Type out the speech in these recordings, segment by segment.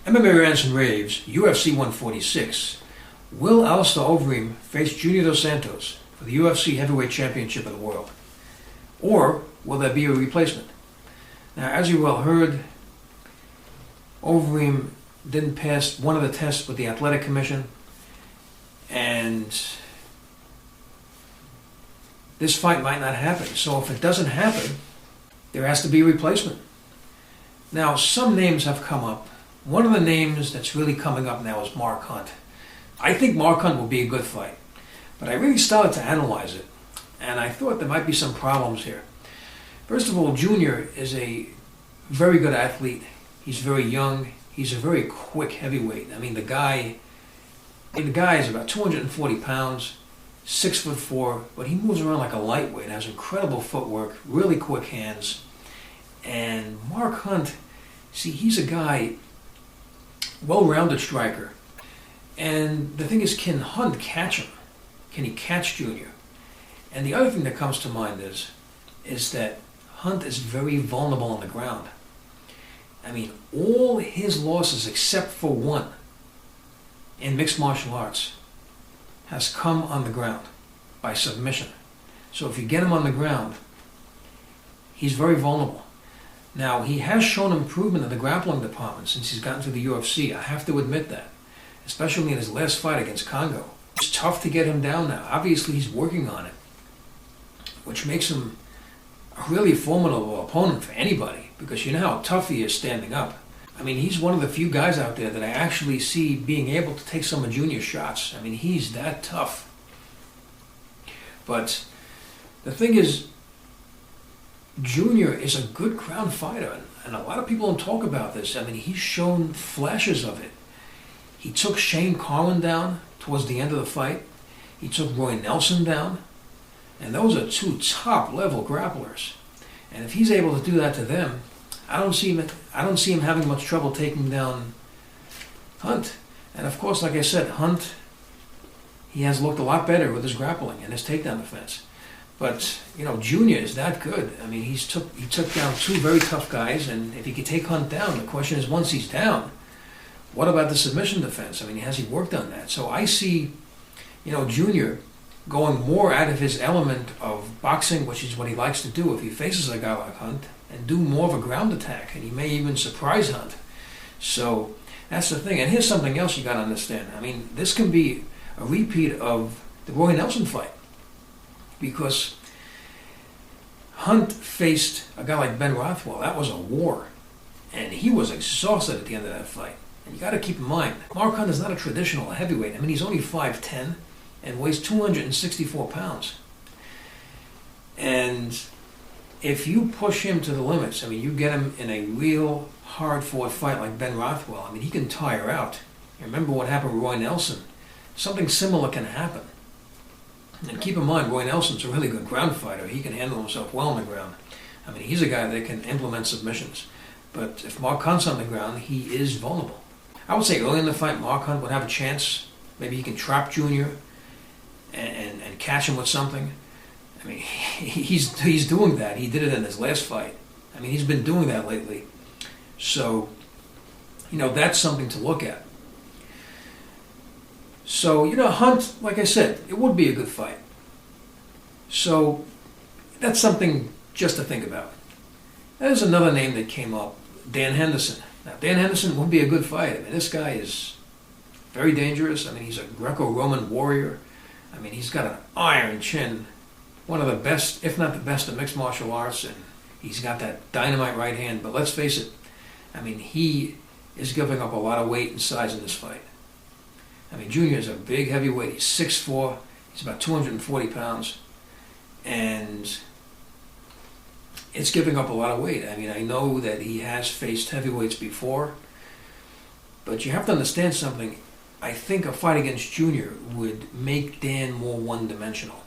MMA Rants and Raves, UFC 146. Will Alistair Overeem face Junior Dos Santos for the UFC Heavyweight Championship of the world? Or will there be a replacement? Now, as you well heard, Overeem didn't pass one of the tests with the Athletic Commission, and this fight might not happen. So if it doesn't happen, there has to be a replacement. Now, some names have come up. One of the names that's really coming up now is Mark Hunt. I think Mark Hunt will be a good fight, but I really started to analyze it, and I thought there might be some problems here. First of all, Junior is a very good athlete. He's very young. He's a very quick heavyweight. I mean, the guy is about 240 pounds, 6'4", but he moves around like a lightweight, has incredible footwork, really quick hands. And Mark Hunt, see, he's a guy, well-rounded striker. And the thing is, can Hunt catch him? Can he catch Junior? And the other thing that comes to mind is that Hunt is very vulnerable on the ground. I mean, all his losses except for one in mixed martial arts has come on the ground by submission. So if you get him on the ground, he's very vulnerable. Now, he has shown improvement in the grappling department since he's gotten to the UFC. I have to admit that, especially in his last fight against Congo. It's tough to get him down now. Obviously, he's working on it, which makes him a really formidable opponent for anybody, because you know how tough he is standing up. I mean, he's one of the few guys out there that I actually see being able to take some of Junior's shots. I mean, he's that tough. But the thing is, Junior is a good ground fighter, and a lot of people don't talk about this. I mean, he's shown flashes of it. He took Shane Carwin down towards the end of the fight. He took Roy Nelson down. And those are two top-level grapplers. And if he's able to do that to them, I don't see him having much trouble taking down Hunt. And of course, like I said, Hunt, he has looked a lot better with his grappling and his takedown defense. But, you know, Junior is that good. I mean, he took down two very tough guys, and if he could take Hunt down, the question is, once he's down, what about the submission defense? I mean, has he worked on that? So I see, you know, Junior going more out of his element of boxing, which is what he likes to do if he faces a guy like Hunt, and do more of a ground attack, and he may even surprise Hunt. So that's the thing. And here's something else you got to understand. I mean, this can be a repeat of the Roy Nelson fight, because Hunt faced a guy like Ben Rothwell. That was a war, and he was exhausted at the end of that fight. And you got to keep in mind, Mark Hunt is not a traditional heavyweight. I mean, he's only 5'10", and weighs 264 pounds. And if you push him to the limits, I mean, you get him in a real hard-fought fight like Ben Rothwell, I mean, he can tire out. You remember what happened with Roy Nelson? Something similar can happen. And keep in mind, Roy Nelson's a really good ground fighter. He can handle himself well on the ground. I mean, he's a guy that can implement submissions. But if Mark Hunt's on the ground, he is vulnerable. I would say early in the fight, Mark Hunt would have a chance. Maybe he can trap Junior and catch him with something. I mean, he's doing that. He did it in his last fight. I mean, he's been doing that lately. So, you know, that's something to look at. So, you know, Hunt, like I said, it would be a good fight. So, that's something just to think about. There's another name that came up, Dan Henderson. Now, Dan Henderson would be a good fight. I mean, this guy is very dangerous. I mean, he's a Greco-Roman warrior. I mean, he's got an iron chin, one of the best, if not the best, of mixed martial arts, and he's got that dynamite right hand. But let's face it, I mean, he is giving up a lot of weight and size in this fight. I mean, Junior is a big heavyweight. He's 6'4", he's about 240 pounds, and it's giving up a lot of weight. I mean, I know that he has faced heavyweights before, but you have to understand something. I think a fight against Junior would make Dan more one-dimensional.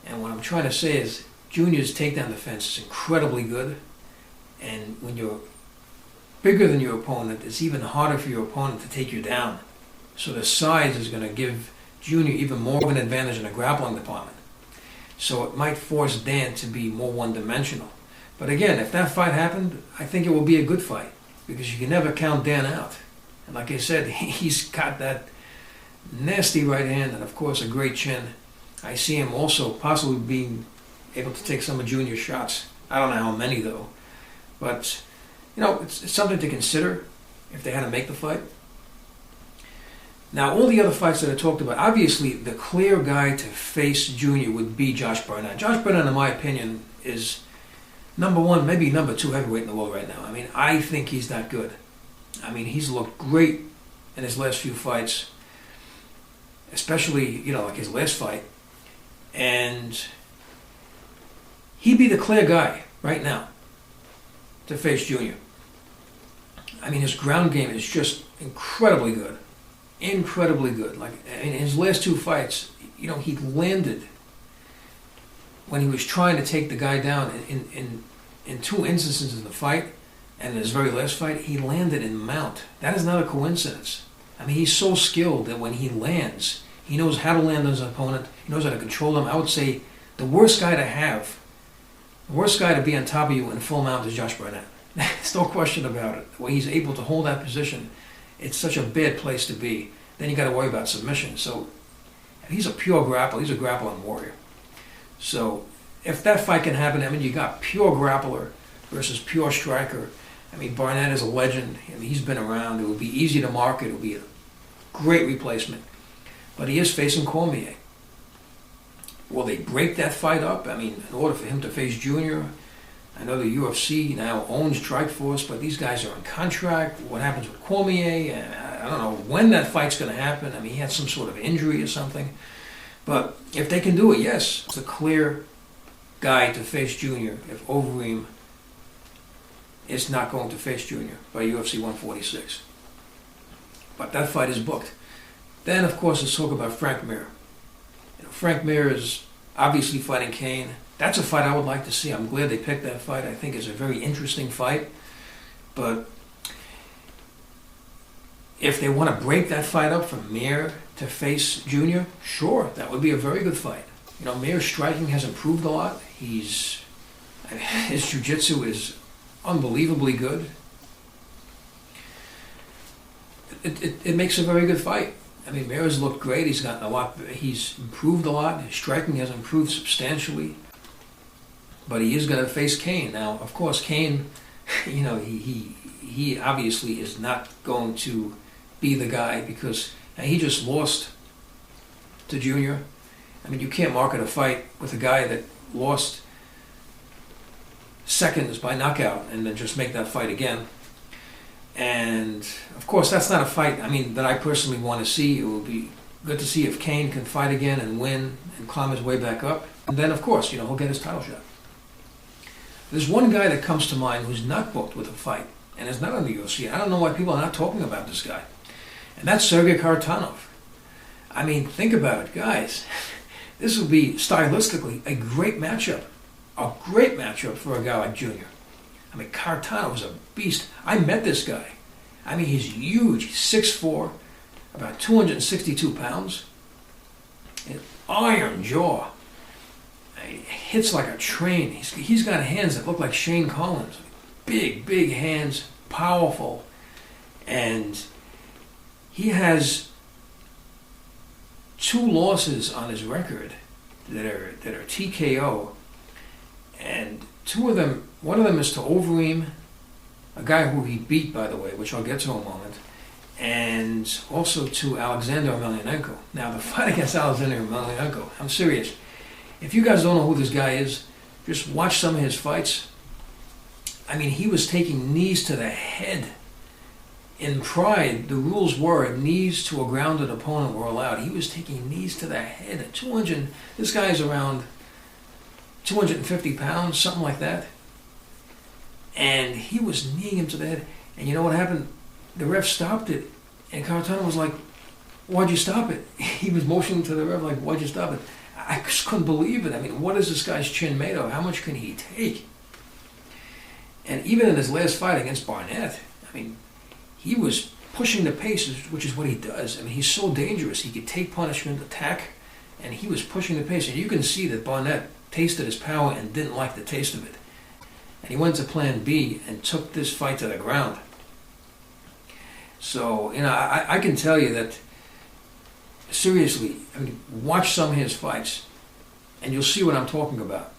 And what I'm trying to say is Junior's takedown defense is incredibly good, and when you're bigger than your opponent, it's even harder for your opponent to take you down. So the size is going to give Junior even more of an advantage in the grappling department. So it might force Dan to be more one-dimensional. But again, if that fight happened, I think it will be a good fight, because you can never count Dan out. And like I said, he's got that nasty right hand and, of course, a great chin. I see him also possibly being able to take some of Junior's shots. I don't know how many, though. But, it's something to consider if they had to make the fight. Now, all the other fights that I talked about, obviously, the clear guy to face Junior would be Josh Barnett. Josh Barnett, in my opinion, is number one, maybe number two heavyweight in the world right now. I mean, I think he's that good. I mean, he's looked great in his last few fights, especially, like his last fight. And he'd be the clear guy right now to face Junior. I mean, his ground game is just incredibly good. Incredibly good. Like in his last two fights, he landed when he was trying to take the guy down in two instances in the fight, and in his very last fight, he landed in mount. That is not a coincidence. I mean, he's so skilled that when he lands, he knows how to land on his opponent. He knows how to control him. I would say the worst guy to have, the worst guy to be on top of you in full mount is Josh Barnett. There's no question about it. The way he's able to hold that position, it's such a bad place to be. Then you got to worry about submission. So he's a pure grappler. He's a grappling warrior. So if that fight can happen, I mean, you got pure grappler versus pure striker. I mean, Barnett is a legend. I mean, he's been around. It would be easy to market. It would be a great replacement. But he is facing Cormier. Will they break that fight up? I mean, in order for him to face Junior, I know the UFC now owns Strikeforce, but these guys are on contract. What happens with Cormier? I don't know when that fight's going to happen. I mean, he had some sort of injury or something. But if they can do it, yes, it's a clear guy to face Junior if Overeem is not going to face Junior by UFC 146. But that fight is booked. Then, of course, let's talk about Frank Mir. Frank Mir is obviously fighting Kane. That's a fight I would like to see. I'm glad they picked that fight. I think it's a very interesting fight. But if they want to break that fight up for Mir to face Junior, sure, that would be a very good fight. Mir's striking has improved a lot. His jiu-jitsu is unbelievably good. It makes a very good fight. I mean, Mir has looked great. He's gotten a lot. He's improved a lot. His striking has improved substantially. But he is going to face Kane. Now, of course, Kane, he obviously is not going to be the guy because he just lost to Junior. I mean, you can't market a fight with a guy that lost seconds by knockout and then just make that fight again. And, of course, that's not a fight, that I personally want to see. It would be good to see if Kane can fight again and win and climb his way back up. And then, of course, he'll get his title shot. There's one guy that comes to mind who's not booked with a fight and is not on the UFC. I don't know why people are not talking about this guy. And that's Sergey Kharitonov. I mean, think about it, guys. This would be, stylistically, a great matchup. A great matchup for a guy like Junior. I mean, Kharitonov is a beast. I met this guy. I mean, he's huge. He's 6'4", about 262 pounds. An iron jaw. He hits like a train. He's got hands that look like Shane Collins. Big, big hands, powerful. And he has 2 losses on his record that are TKO. And 2 of them, one of them is to Overeem, a guy who he beat, by the way, which I'll get to in a moment, and also to Alexander Emelianenko. Now, the fight against Alexander Emelianenko, I'm serious. If you guys don't know who this guy is, just watch some of his fights. I mean, he was taking knees to the head. In Pride, the rules were knees to a grounded opponent were allowed. He was taking knees to the head at 200. This guy's around 250 pounds, something like that. And he was kneeing him to the head. And you know what happened? The ref stopped it. And Kharitonov was like, "Why'd you stop it?" He was motioning to the ref like, "Why'd you stop it?" I just couldn't believe it. I mean, what is this guy's chin made of? How much can he take? And even in his last fight against Barnett, I mean, he was pushing the pace, which is what he does. I mean, he's so dangerous. He could take punishment, attack, and he was pushing the pace. And you can see that Barnett tasted his power and didn't like the taste of it. And he went to plan B and took this fight to the ground. So, I can tell you that, seriously, I mean, watch some of his fights, and you'll see what I'm talking about.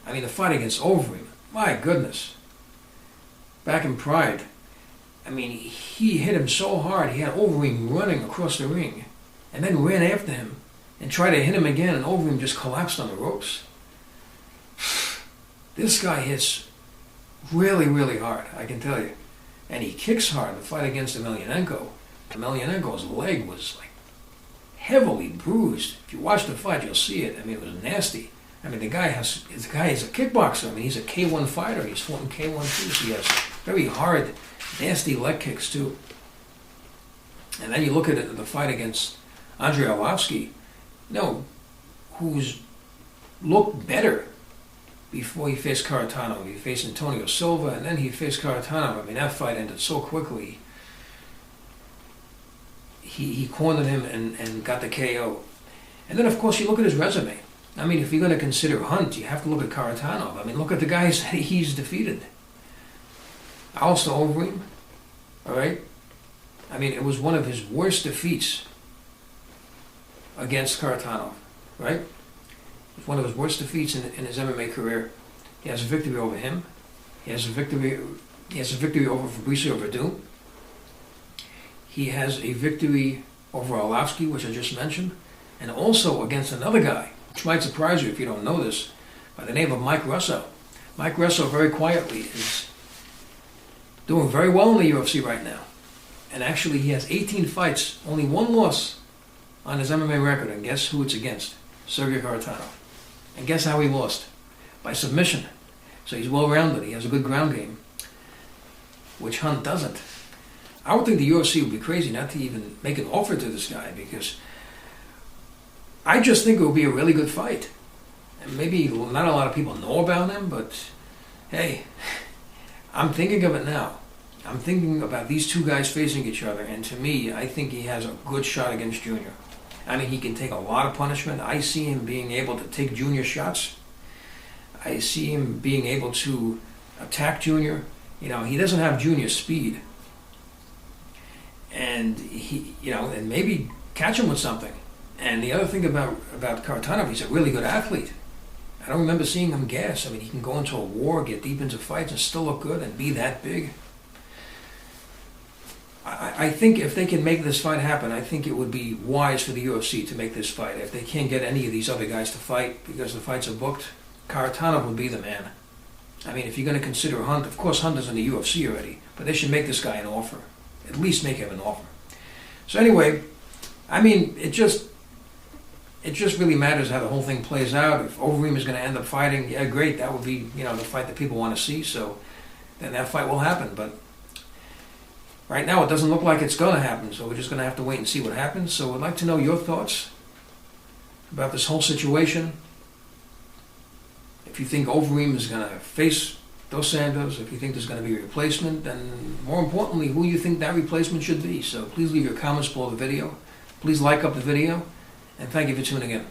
I mean, the fight against Overeem, my goodness. Back in Pride, I mean, he hit him so hard, he had Overeem running across the ring, and then ran after him, and tried to hit him again, and Overeem just collapsed on the ropes. This guy hits really, really hard, I can tell you. And he kicks hard. The fight against Emelianenko's leg was like heavily bruised. If you watch the fight, you'll see it. I mean, it was nasty. I mean, the guy is a kickboxer. I mean, he's a K1 fighter. He's fought in K1 too, so he has very hard, nasty leg kicks too. And then you look at it, the fight against Andrei Arlovski, who's looked better before he faced Karatano. He faced Antonio Silva, and then he faced Karatano. I mean, that fight ended so quickly. He cornered him and got the KO. And then, of course, you look at his resume. I mean, if you're going to consider Hunt, you have to look at Karatano. I mean, look at the guys that he's defeated. Alistair Overeem, all right? I mean, it was one of his worst defeats against Karatano, right? It was one of his worst defeats in his MMA career. He has a victory over him. He has a victory over Fabricio Verdun. He has a victory over Arlovski, which I just mentioned, and also against another guy, which might surprise you if you don't know this, by the name of Mike Russo. Mike Russo, very quietly, is doing very well in the UFC right now. And actually, he has 18 fights, only one loss on his MMA record, and guess who it's against? Sergey Karatano. And guess how he lost? By submission. So he's well-rounded. He has a good ground game, which Hunt doesn't. I would think the UFC would be crazy not to even make an offer to this guy, because I just think it would be a really good fight. And maybe not a lot of people know about him, but hey, I'm thinking of it now. I'm thinking about these two guys facing each other, and to me, I think he has a good shot against Junior. I mean, he can take a lot of punishment. I see him being able to take Junior shots. I see him being able to attack Junior. He doesn't have Junior's speed. And and maybe catch him with something. And the other thing about Karatano, he's a really good athlete. I don't remember seeing him gas. I mean, he can go into a war, get deep into fights, and still look good and be that big. I think if they can make this fight happen, I think it would be wise for the UFC to make this fight. If they can't get any of these other guys to fight because the fights are booked, Karatano would be the man. I mean, if you're going to consider Hunt, of course Hunt is in the UFC already, but they should make this guy an offer. At least make him an offer. So anyway, I mean, it just really matters how the whole thing plays out. If Overeem is going to end up fighting, yeah, great. That would be, the fight that people want to see. So then that fight will happen. But right now, it doesn't look like it's going to happen. So we're just going to have to wait and see what happens. So I'd like to know your thoughts about this whole situation. If you think Overeem is going to face Dos Santos, if you think there's going to be a replacement, and more importantly, who you think that replacement should be. So please leave your comments below the video. Please like up the video, and thank you for tuning in.